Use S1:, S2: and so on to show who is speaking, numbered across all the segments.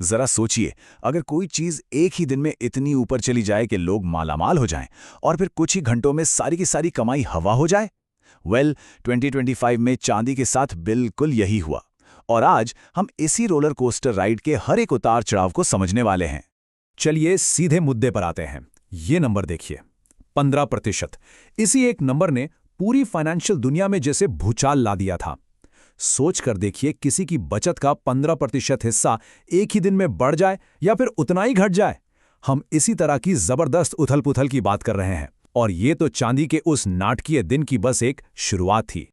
S1: जरा सोचिए, अगर कोई चीज एक ही दिन में इतनी ऊपर चली जाए कि लोग मालामाल हो जाएं और फिर कुछ ही घंटों में सारी की सारी कमाई हवा हो जाए। 2025 में चांदी के साथ बिल्कुल यही हुआ। और आज हम इसी रोलर कोस्टर राइड के हर एक उतार चढ़ाव को समझने वाले हैं।
S2: चलिए सीधे मुद्दे पर आते हैं। ये नंबर देखिए, 15%। इसी एक नंबर ने पूरी फाइनेंशियल दुनिया में जैसे भूचाल ला दिया था। सोच कर देखिए, किसी की बचत का 15% हिस्सा एक ही दिन में बढ़ जाए या फिर उतना ही घट जाए। हम इसी तरह की जबरदस्त उथल पुथल की बात कर रहे हैं, और ये तो चांदी के उस नाटकीय दिन की बस एक शुरुआत थी।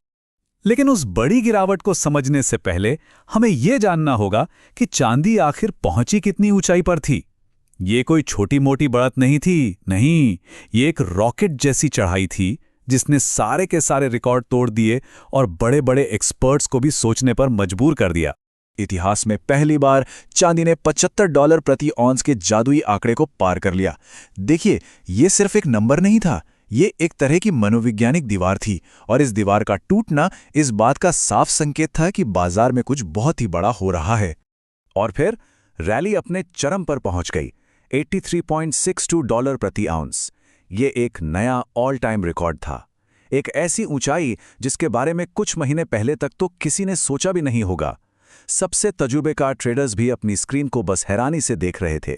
S2: लेकिन उस बड़ी गिरावट को समझने से पहले हमें यह जानना होगा कि चांदी आखिर पहुंची कितनी ऊंचाई पर थी। ये कोई छोटी मोटी बढ़त नहीं थी, नहीं, ये एक रॉकेट जैसी चढ़ाई थी जिसने सारे के सारे रिकॉर्ड तोड़ दिए और बड़े बड़े एक्सपर्ट्स को भी सोचने पर मजबूर कर दिया।
S1: इतिहास में पहली बार चांदी ने $75 प्रति औंस के जादुई आंकड़े को पार कर लिया। देखिए, ये सिर्फ एक नंबर नहीं था, ये एक तरह की मनोवैज्ञानिक दीवार थी, और इस दीवार का टूटना इस बात का साफ संकेत था कि बाजार में कुछ बहुत ही बड़ा हो रहा है। और फिर रैली अपने चरम पर पहुंच गई, $83.62 प्रति आउंस। ये एक नया ऑल टाइम रिकॉर्ड था, एक ऐसी ऊंचाई जिसके बारे में कुछ महीने पहले तक तो किसी ने सोचा भी नहीं होगा। सबसे तजुर्बेकार ट्रेडर्स भी अपनी स्क्रीन को बस हैरानी से देख रहे थे।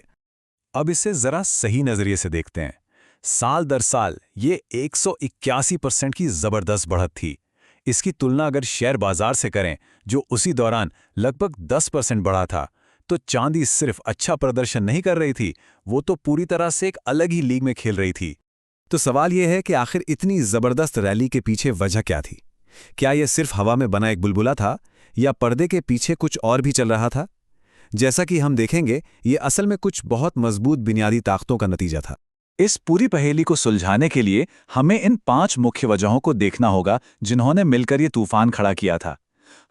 S2: अब इसे जरा सही नजरिए से देखते हैं। साल दर साल ये 181% की जबरदस्त बढ़त थी। इसकी तुलना अगर शेयर बाजार से करें, जो उसी दौरान लगभग 10% बढ़ा था, तो चांदी सिर्फ अच्छा प्रदर्शन नहीं कर रही थी, वो तो पूरी तरह से एक अलग ही लीग में खेल रही थी। तो सवाल यह है कि आखिर इतनी जबरदस्त रैली के पीछे वजह क्या थी? क्या यह सिर्फ हवा में बना एक बुलबुला था, या पर्दे के पीछे कुछ और भी चल रहा था? जैसा कि हम देखेंगे, ये असल में कुछ बहुत मजबूत बुनियादी ताकतों का नतीजा था।
S1: इस पूरी पहेली को सुलझाने के लिए हमें इन 5 मुख्य वजहों को देखना होगा जिन्होंने मिलकर ये तूफान खड़ा किया था।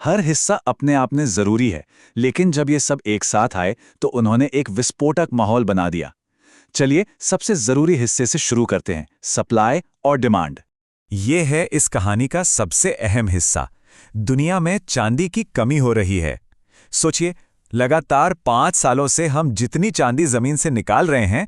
S1: हर हिस्सा अपने आप में जरूरी है, लेकिन जब ये सब एक साथ आए तो उन्होंने एक विस्फोटक माहौल बना दिया। चलिए सबसे जरूरी हिस्से से शुरू करते हैं, सप्लाई और डिमांड।
S2: ये है इस कहानी का सबसे अहम हिस्सा। दुनिया में चांदी की कमी हो रही है। सोचिए, लगातार 5 सालों से हम जितनी चांदी जमीन से निकाल रहे हैं,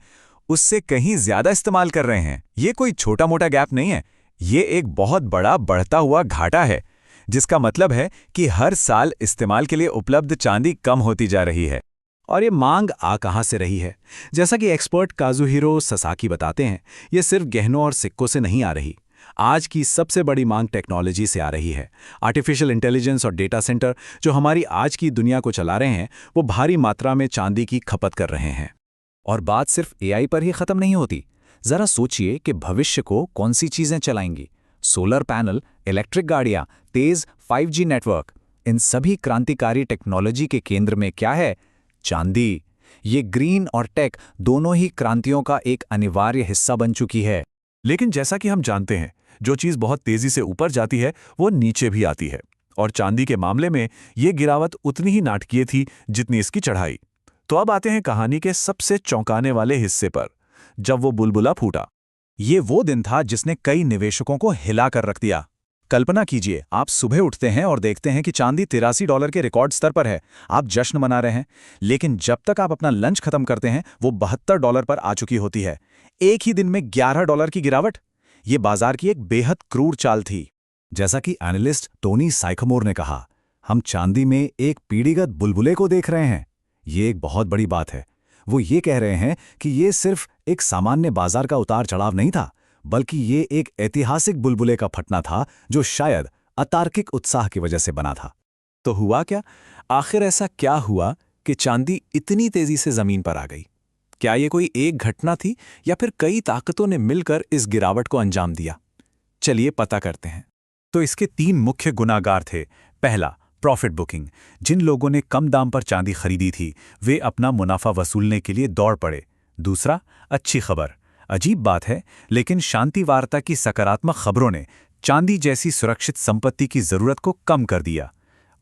S2: उससे कहीं ज्यादा इस्तेमाल कर रहे हैं। ये कोई छोटा मोटा गैप नहीं है, ये एक बहुत बड़ा बढ़ता हुआ घाटा है, जिसका मतलब है कि हर साल इस्तेमाल के लिए उपलब्ध चांदी कम होती जा रही है। और ये मांग आ कहां से रही है? जैसा कि एक्सपर्ट काजुहिरो ससाकी बताते हैं, ये सिर्फ गहनों और सिक्कों से नहीं आ रही। आज की सबसे बड़ी मांग टेक्नोलॉजी से आ रही है। आर्टिफिशियल इंटेलिजेंस और डेटा सेंटर, जो हमारी आज की दुनिया को चला रहे हैं, वो भारी मात्रा में चांदी की खपत कर रहे हैं। और बात सिर्फ एआई पर ही खत्म नहीं होती। जरा सोचिए कि भविष्य को कौन सी चीजें चलाएंगी। सोलर पैनल, इलेक्ट्रिक गाड़ियां, तेज 5G नेटवर्क, इन सभी क्रांतिकारी टेक्नोलॉजी के केंद्र में क्या है? चांदी। ये ग्रीन और टेक दोनों ही क्रांतियों का एक अनिवार्य हिस्सा बन चुकी है। लेकिन जैसा कि हम जानते हैं, जो चीज बहुत तेजी से ऊपर जाती है वो नीचे भी आती है, और चांदी के मामले में ये गिरावट उतनी ही नाटकीय थी जितनी इसकी चढ़ाई। तो अब आते हैं कहानी के सबसे चौंकाने वाले हिस्से पर, जब वो बुलबुला फूटा। ये वो दिन था जिसने कई निवेशकों को हिला कर रख दिया। कल्पना कीजिए, आप सुबह उठते हैं और देखते हैं कि चांदी $83 के रिकॉर्ड स्तर पर है। आप जश्न मना रहे हैं, लेकिन जब तक आप अपना लंच खत्म करते हैं, वो $72 पर आ चुकी होती है। एक ही दिन में $11 की गिरावट। ये बाजार की एक बेहद क्रूर चाल थी। जैसा कि एनालिस्ट टोनी साइकोमोर ने कहा, हम चांदी में एक पीढ़ीगत बुलबुले को देख रहे हैं। ये एक बहुत बड़ी बात है। वो ये कह रहे हैं कि ये सिर्फ एक सामान्य बाजार का उतार चढ़ाव नहीं था, बल्कि ये एक ऐतिहासिक बुलबुले का फटना था, जो शायद अतार्किक उत्साह की वजह से बना था। तो हुआ क्या? आखिर ऐसा क्या हुआ कि चांदी इतनी तेजी से जमीन पर आ गई? क्या ये कोई एक घटना थी, या फिर कई ताकतों ने मिलकर इस गिरावट को अंजाम दिया? चलिए पता करते हैं। तो इसके 3 मुख्य गुनाहगार थे। पहला, प्रॉफिट बुकिंग। जिन लोगों ने कम दाम पर चांदी खरीदी थी, वे अपना मुनाफा वसूलने के लिए दौड़ पड़े। दूसरा, अच्छी खबर। अजीब बात है, लेकिन शांति वार्ता की सकारात्मक खबरों ने चांदी जैसी सुरक्षित संपत्ति की जरूरत को कम कर दिया।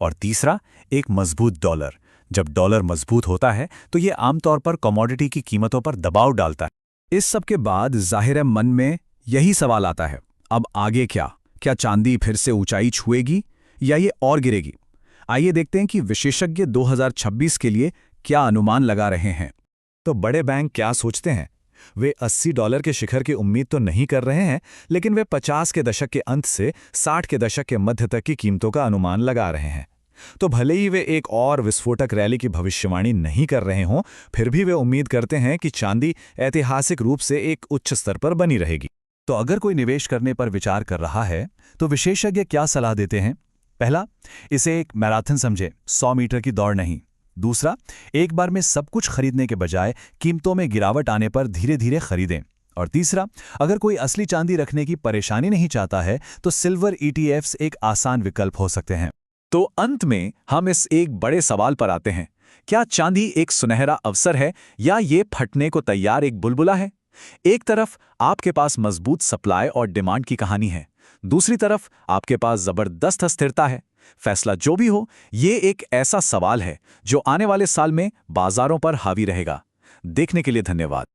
S2: और तीसरा, एक मजबूत डॉलर। जब डॉलर मजबूत होता है तो ये आमतौर पर कमोडिटी की कीमतों पर दबाव डालता है। इस सब के बाद जाहिर है मन में यही सवाल आता है, अब आगे क्या? क्या चांदी फिर से ऊंचाई छुएगी या ये और गिरेगी? आइए देखते हैं कि विशेषज्ञ 2026 के लिए
S1: क्या अनुमान लगा रहे हैं?
S2: तो बड़े बैंक क्या सोचते हैं? वे $80 के शिखर की उम्मीद तो नहीं कर रहे हैं, लेकिन वे 50 के दशक के अंत से 60 के दशक के मध्य तक की कीमतों का अनुमान लगा रहे हैं। तो भले ही वे एक और विस्फोटक रैली की भविष्यवाणी नहीं कर रहे हों, फिर भी वे उम्मीद करते हैं कि चांदी ऐतिहासिक रूप से एक उच्च स्तर पर बनी रहेगी।
S1: तो अगर कोई निवेश करने पर विचार कर रहा है, तो विशेषज्ञ क्या सलाह देते हैं? पहला, इसे एक मैराथन समझे, 100 मीटर की दौड़ नहीं। दूसरा, एक बार में सब कुछ खरीदने के बजाय कीमतों में गिरावट आने पर धीरे धीरे खरीदें। और तीसरा, अगर कोई असली चांदी रखने की परेशानी नहीं चाहता है, तो सिल्वर ETFs एक आसान विकल्प हो सकते हैं। तो अंत में हम इस एक बड़े सवाल पर आते हैं, क्या चांदी एक सुनहरा अवसर है या ये फटने को तैयार एक बुलबुला है? एक तरफ आपके पास मजबूत सप्लाई और डिमांड की कहानी है, दूसरी तरफ आपके पास जबरदस्त अस्थिरता है। फैसला जो भी हो, ये एक ऐसा सवाल है जो आने वाले साल में बाजारों पर हावी रहेगा। देखने के लिए धन्यवाद।